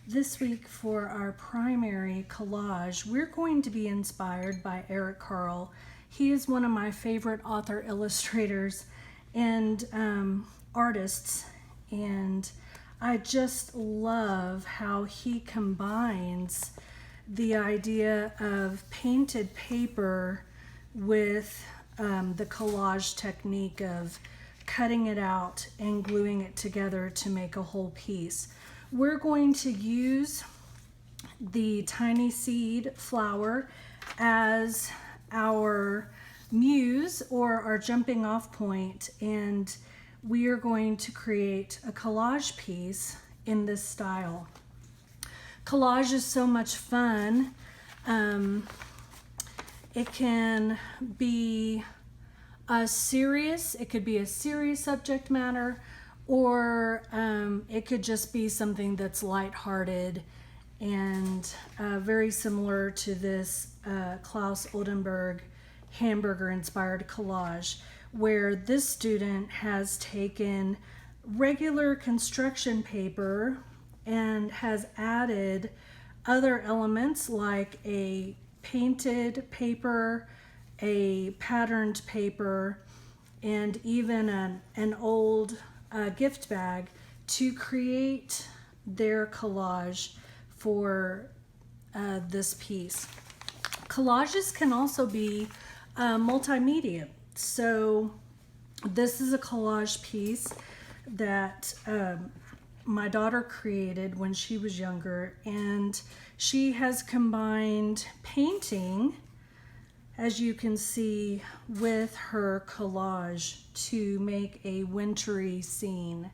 This week for our primary collage, we're going to be inspired by Eric Carle. He is one of my favorite author illustrators and artists, and I just love how he combines the idea of painted paper with the collage technique of cutting it out and gluing it together to make a whole piece. We're going to use the tiny seed flower as our muse or our jumping off point, and we are going to create a collage piece in this style. Collage is so much fun. It can be it could be a serious subject matter, or it could just be something that's lighthearted and very similar to this Klaus Oldenburg hamburger inspired collage, where this student has taken regular construction paper and has added other elements like a painted paper, a patterned paper, and even an old gift bag to create their collage for this piece. Collages can also be multimedia. So this is a collage piece that my daughter created when she was younger, and she has combined painting, as you can see, with her collage to make a wintry scene.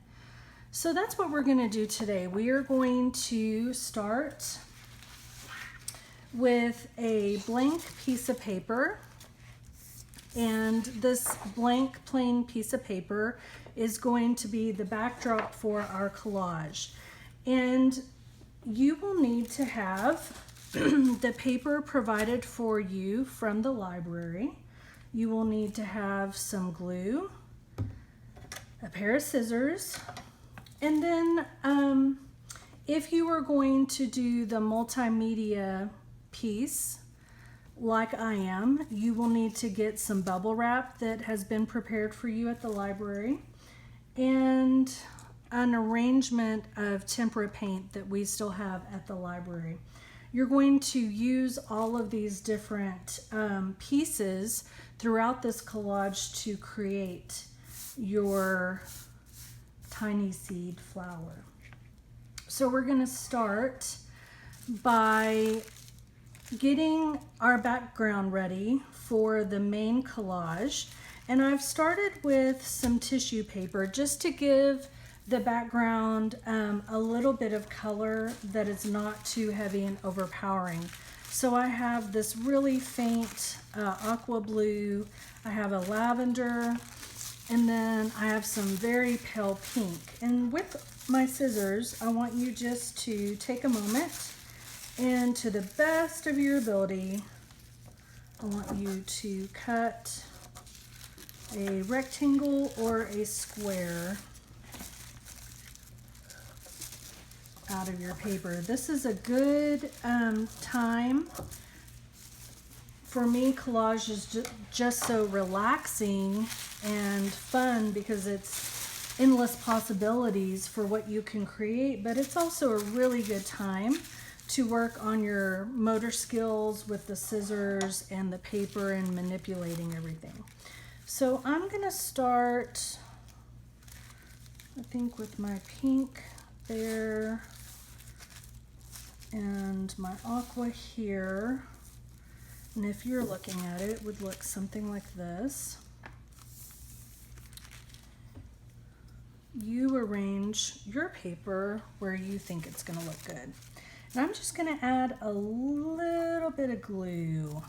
So that's what we're going to do today. We are going to start with a blank piece of paper, and this blank plain piece of paper is going to be the backdrop for our collage. And you will need to have the paper provided for you from the library. You will need to have some glue, a pair of scissors, and then if you are going to do the multimedia piece like I am, you will need to get some bubble wrap that has been prepared for you at the library, and an arrangement of tempera paint that we still have at the library. You're going to use all of these different pieces throughout this collage to create your tiny seed flower. So we're going to start by getting our background ready for the main collage. And I've started with some tissue paper just to give the background a little bit of color that is not too heavy and overpowering. So I have this really faint aqua blue, I have a lavender, and then I have some very pale pink. And with my scissors, I want you just to take a moment, and to the best of your ability, I want you to cut a rectangle or a square out of your paper. This is a good time. For me, collage is just so relaxing and fun because it's endless possibilities for what you can create, but it's also a really good time to work on your motor skills with the scissors and the paper and manipulating everything. So I'm gonna start, I think, with my pink there and my aqua here. And if you're looking at it, it would look something like this. You arrange your paper where you think it's gonna look good. And I'm just gonna add a little bit of glue.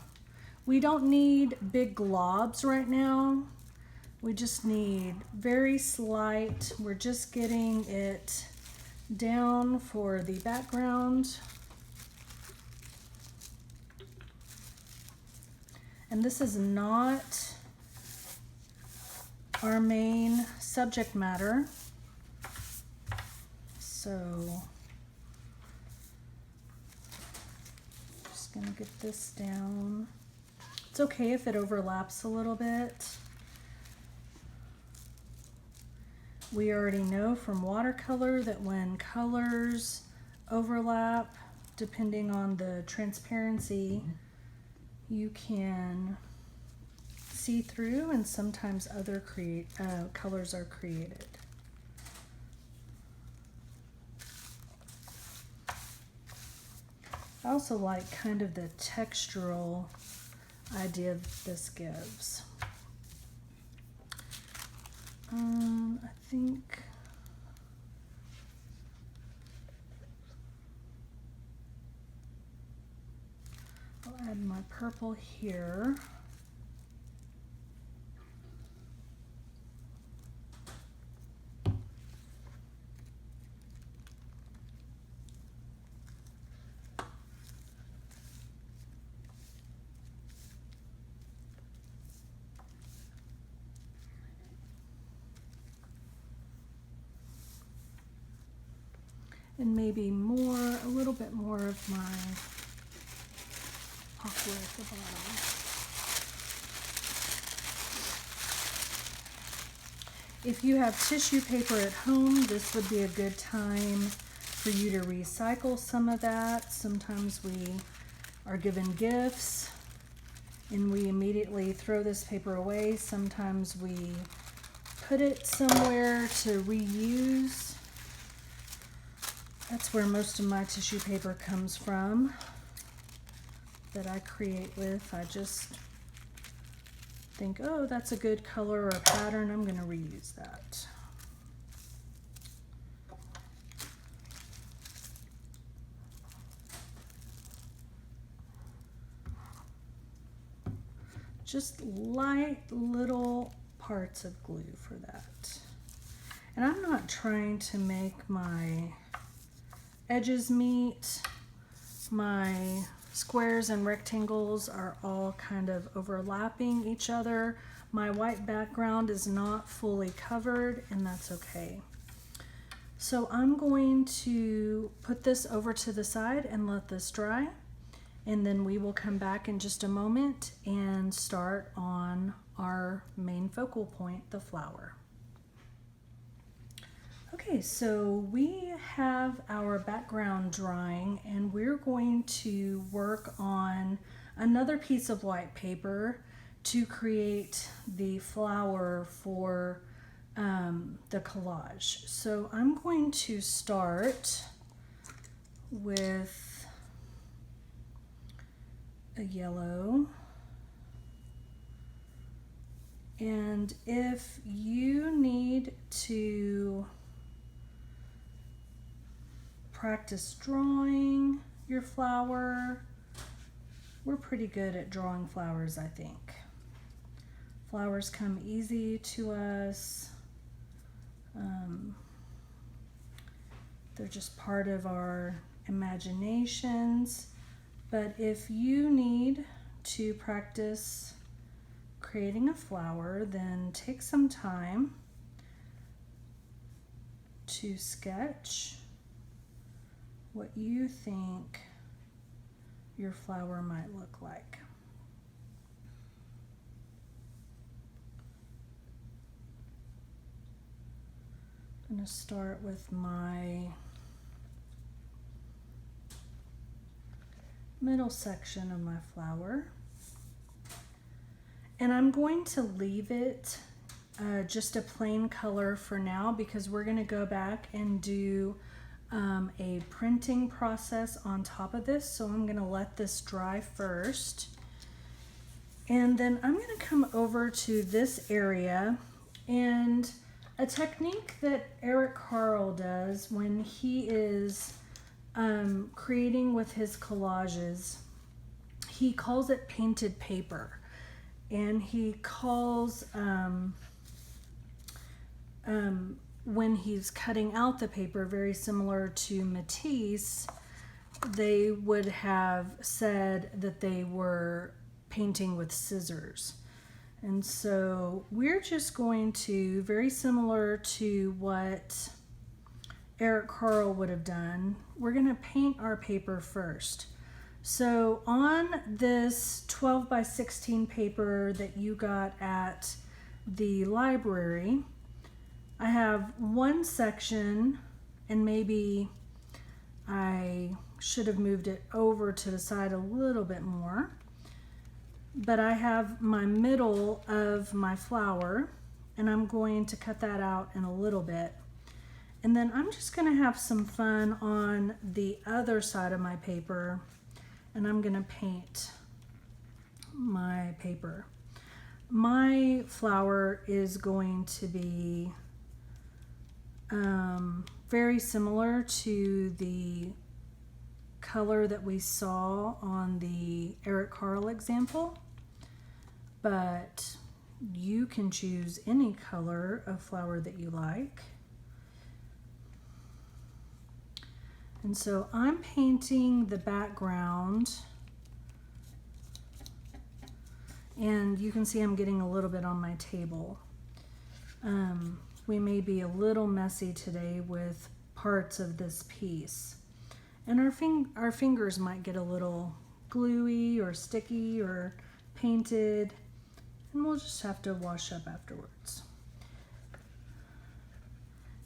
We don't need big globs right now. We just need very slight. We're just getting it down for the background. And this is not our main subject matter. So Just gonna get this down. It's okay if it overlaps a little bit. We already know from watercolor that when colors overlap, depending on the transparency, you can see through, and sometimes other colors are created. I also like kind of the textural idea this gives. I think I'll add my purple here. And maybe a little bit more of my aqua at the bottom. If you have tissue paper at home, this would be a good time for you to recycle some of that. Sometimes we are given gifts and we immediately throw this paper away. Sometimes we put it somewhere to reuse. That's where most of my tissue paper comes from that I create with. I just think, oh, that's a good color or a pattern, I'm going to reuse that. Just light little parts of glue for that. And I'm not trying to make my edges meet. My squares and rectangles are all kind of overlapping each other. My white background is not fully covered, and that's okay. So I'm going to put this over to the side and let this dry, and then we will come back in just a moment and start on our main focal point, the flower. Okay, so we have our background drying, and we're going to work on another piece of white paper to create the flower for the collage. So I'm going to start with a yellow. And if you need to practice drawing your flower, we're pretty good at drawing flowers, I think. Flowers come easy to us. They're just part of our imaginations. But if you need to practice creating a flower, then take some time to sketch what you think your flower might look like. I'm going to start with my middle section of my flower, and I'm going to leave it just a plain color for now, because we're going to go back and do a printing process on top of this. So I'm going to let this dry first, and then I'm going to come over to this area. And a technique that Eric Carle does when he is creating with his collages, he calls it painted paper, and he calls when he's cutting out the paper, very similar to Matisse, they would have said that they were painting with scissors. And so we're just going to, very similar to what Eric Carle would have done, we're going to paint our paper first. So on this 12 by 16 paper that you got at the library, I have one section, and maybe I should have moved it over to the side a little bit more, but I have my middle of my flower, and I'm going to cut that out in a little bit. And then I'm just going to have some fun on the other side of my paper, and I'm going to paint my paper. My flower is going to be very similar to the color that we saw on the Eric Carle example, but you can choose any color of flower that you like. And so I'm painting the background, and you can see I'm getting a little bit on my table. We may be a little messy today with parts of this piece, and our fingers might get a little gluey or sticky or painted, and we'll just have to wash up afterwards.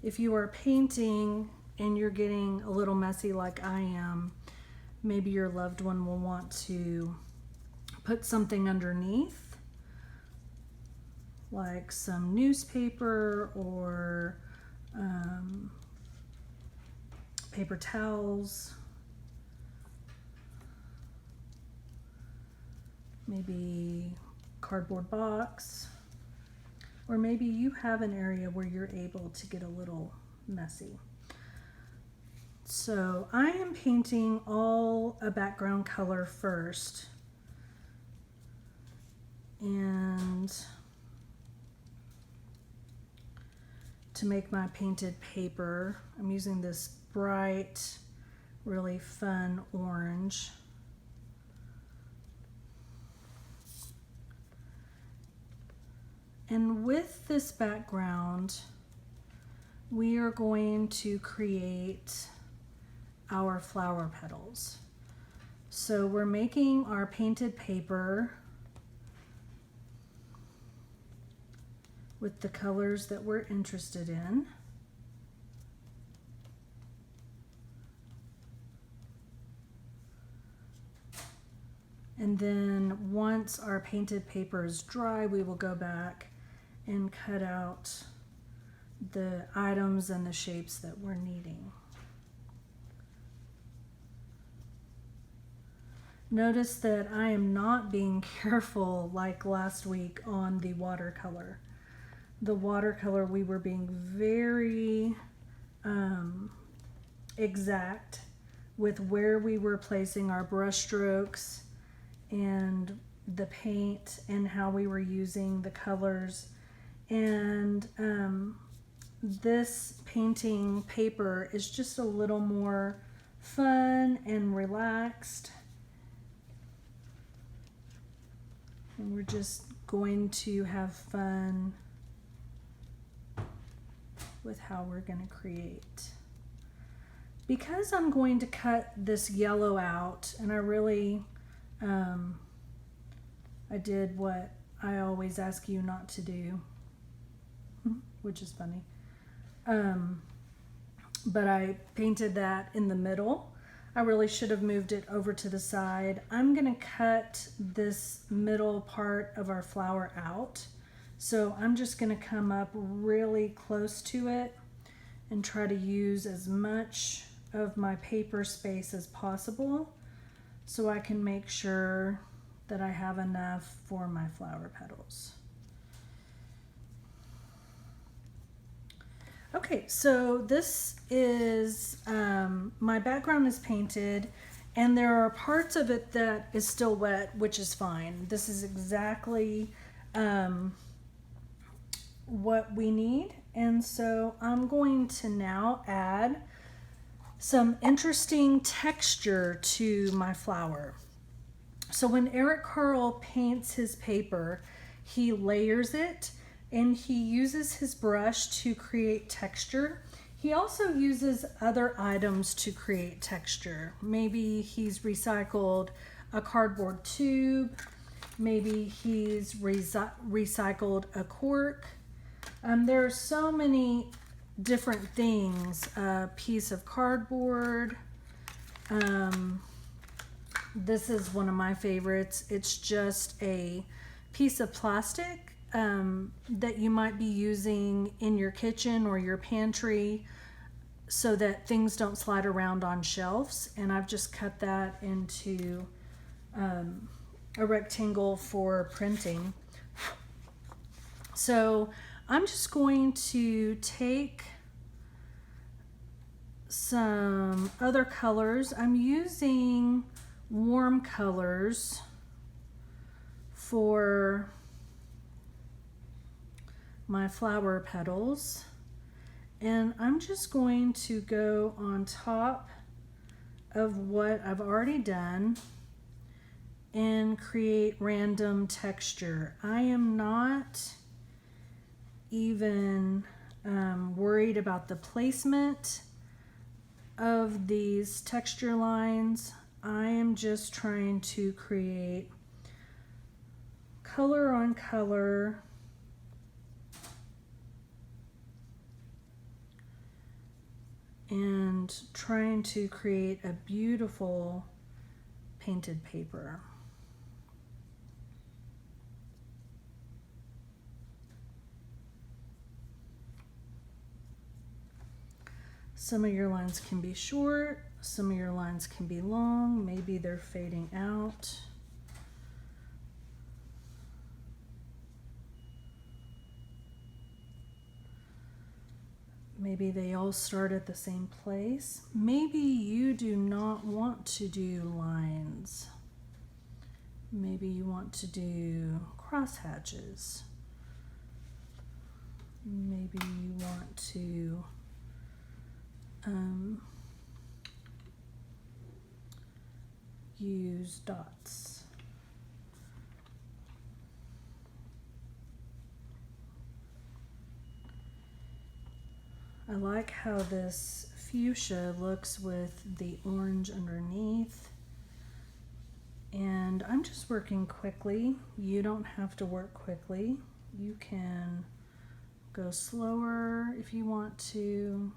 If you are painting and you're getting a little messy like I am, maybe your loved one will want to put something underneath, like some newspaper or paper towels, maybe cardboard box, or maybe you have an area where you're able to get a little messy. So I am painting all a background color first, and to make my painted paper, I'm using this bright, really fun orange. And with this background, we are going to create our flower petals. So we're making our painted paper with the colors that we're interested in. And then once our painted paper is dry, we will go back and cut out the items and the shapes that we're needing. Notice that I am not being careful like last week on the watercolor. The watercolor, we were being very exact with where we were placing our brush strokes and the paint and how we were using the colors. And this painting paper is just a little more fun and relaxed. And we're just going to have fun with how we're going to create. Because I'm going to cut this yellow out, and I really, I did what I always ask you not to do, which is funny. But I painted that in the middle. I really should have moved it over to the side. I'm gonna cut this middle part of our flower out. So I'm just gonna come up really close to it and try to use as much of my paper space as possible so I can make sure that I have enough for my flower petals. Okay, so this is, my background is painted, and there are parts of it that is still wet, which is fine. This is exactly what we need. And so I'm going to now add some interesting texture to my flower. So when Eric Carle paints his paper, he layers it, and he uses his brush to create texture. He also uses other items to create texture. Maybe he's recycled a cardboard tube. Maybe he's recycled a cork. There are so many different things. A piece of cardboard. This is one of my favorites. It's just a piece of plastic that you might be using in your kitchen or your pantry so that things don't slide around on shelves. And I've just cut that into a rectangle for printing. So I'm just going to take some other colors. I'm using warm colors for my flower petals, and I'm just going to go on top of what I've already done and create random texture. I am not even worried about the placement of these texture lines. I am just trying to create color on color and trying to create a beautiful painted paper. Some of your lines can be short, some of your lines can be long, maybe they're fading out. Maybe they all start at the same place. Maybe you do not want to do lines. Maybe you want to do crosshatches. Maybe you want to use dots. I like how this fuchsia looks with the orange underneath. And I'm just working quickly. You don't have to work quickly. You can go slower if you want to.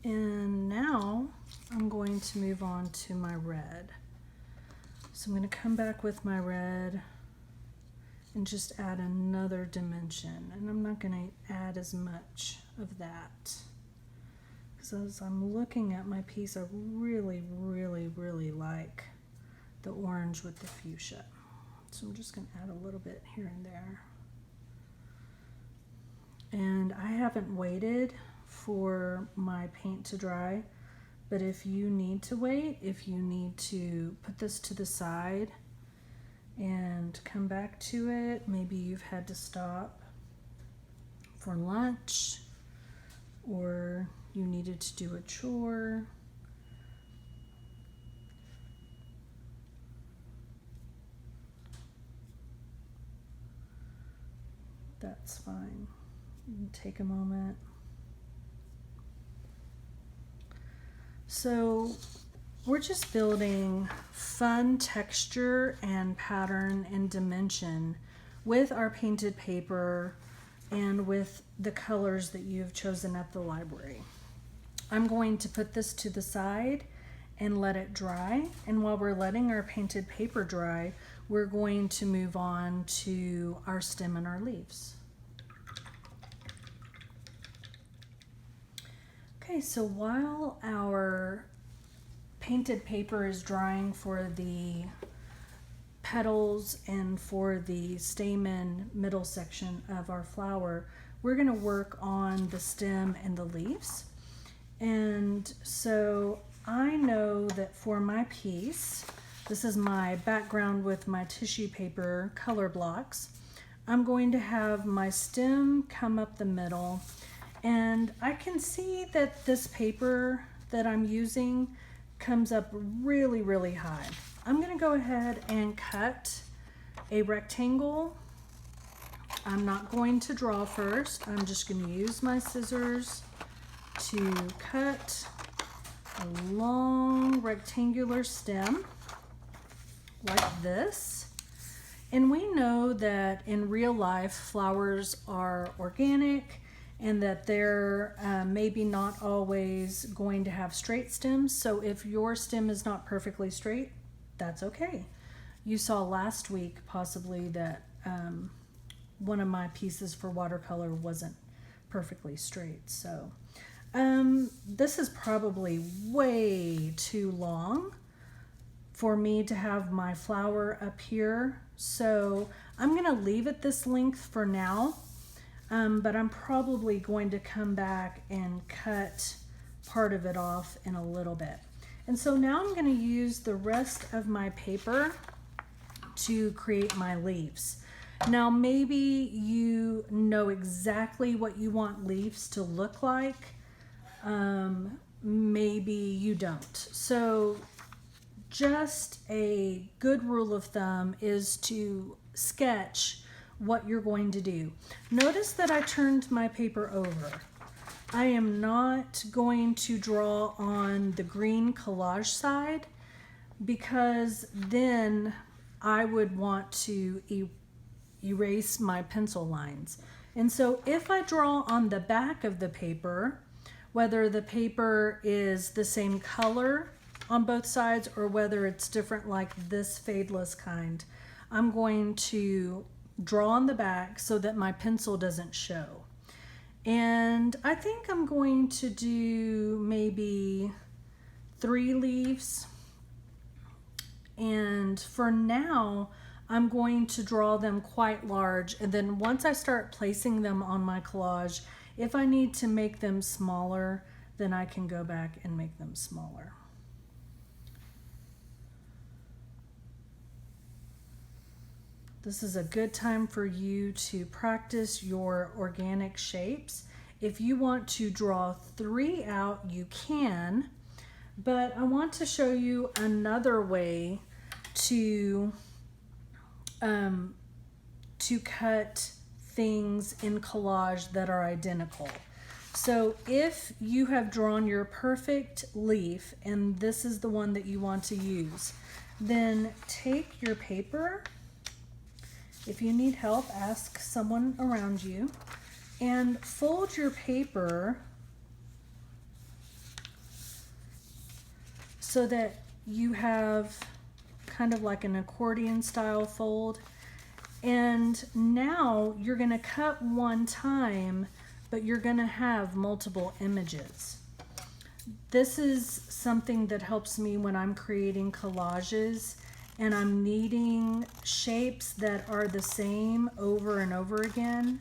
And now I'm going to move on to my red. So I'm going to come back with my red and just add another dimension. And I'm not going to add as much of that, because as I'm looking at my piece, I really like the orange with the fuchsia. So I'm just going to add a little bit here and there. And I haven't waited for my paint to dry, but if you need to wait, if you need to put this to the side and come back to it, maybe you've had to stop for lunch or you needed to do a chore, that's fine. You can take a moment. So we're just building fun texture and pattern and dimension with our painted paper and with the colors that you've chosen at the library. I'm going to put this to the side and let it dry. And while we're letting our painted paper dry, we're going to move on to our stem and our leaves. Okay, so while our painted paper is drying for the petals and for the stamen middle section of our flower, we're going to work on the stem and the leaves. And so I know that for my piece, this is my background with my tissue paper color blocks. I'm going to have my stem come up the middle, and I can see that this paper that I'm using comes up really, really high. I'm gonna go ahead and cut a rectangle. I'm not going to draw first. I'm just gonna use my scissors to cut a long rectangular stem like this. And we know that in real life flowers are organic and that they're maybe not always going to have straight stems. So if your stem is not perfectly straight, that's okay. You saw last week possibly that one of my pieces for watercolor wasn't perfectly straight. So this is probably way too long for me to have my flower up here. So I'm gonna leave it this length for now, but I'm probably going to come back and cut part of it off in a little bit. And so now I'm gonna use the rest of my paper to create my leaves. Now maybe you know exactly what you want leaves to look like. Maybe you don't. So just a good rule of thumb is to sketch what you're going to do. Notice that I turned my paper over. I am not going to draw on the green collage side because then I would want to erase my pencil lines. And so if I draw on the back of the paper, whether the paper is the same color on both sides or whether it's different like this fadeless kind, I'm going to draw on the back so that my pencil doesn't show. And I think I'm going to do maybe 3 leaves. And for now, I'm going to draw them quite large. And then once I start placing them on my collage, if I need to make them smaller, then I can go back and make them smaller. This is a good time for you to practice your organic shapes. If you want to draw 3 out, you can, but I want to show you another way to cut things in collage that are identical. So if you have drawn your perfect leaf and this is the one that you want to use, then take your paper. If you need help, ask someone around you and fold your paper so that you have kind of like an accordion style fold. And now you're gonna cut one time, but you're gonna have multiple images. This is something that helps me when I'm creating collages and I'm needing shapes that are the same over and over again.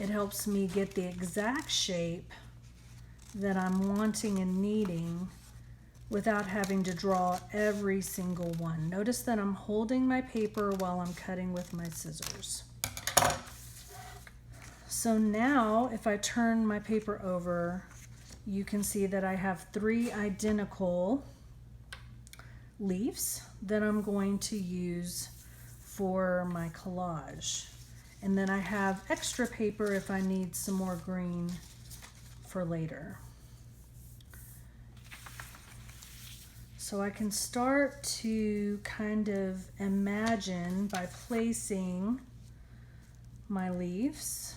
It helps me get the exact shape that I'm wanting and needing without having to draw every single one. Notice that I'm holding my paper while I'm cutting with my scissors. So now if I turn my paper over, you can see that I have 3 identical leaves that I'm going to use for my collage. And then I have extra paper if I need some more green for later. So I can start to kind of imagine by placing my leaves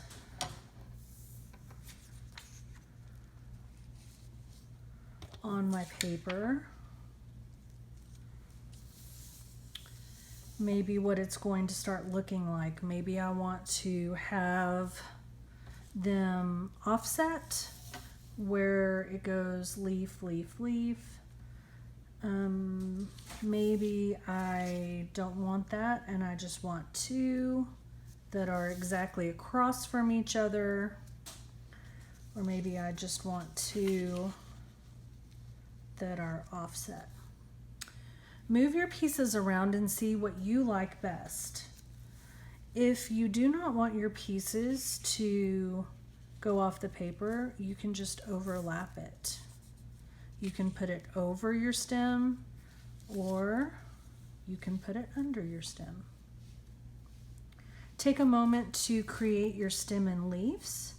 on my paper. Maybe what it's going to start looking like. Maybe I want to have them offset where it goes leaf, leaf, leaf. Maybe I don't want that and I just want 2 that are exactly across from each other. Or maybe I just want two that are offset. Move your pieces around and see what you like best. If you do not want your pieces to go off the paper, you can just overlap it. You can put it over your stem, or you can put it under your stem. Take a moment to create your stem and leaves.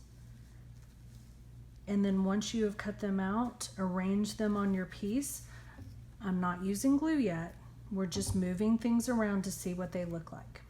And then once you have cut them out, arrange them on your piece. I'm not using glue yet. We're just moving things around to see what they look like.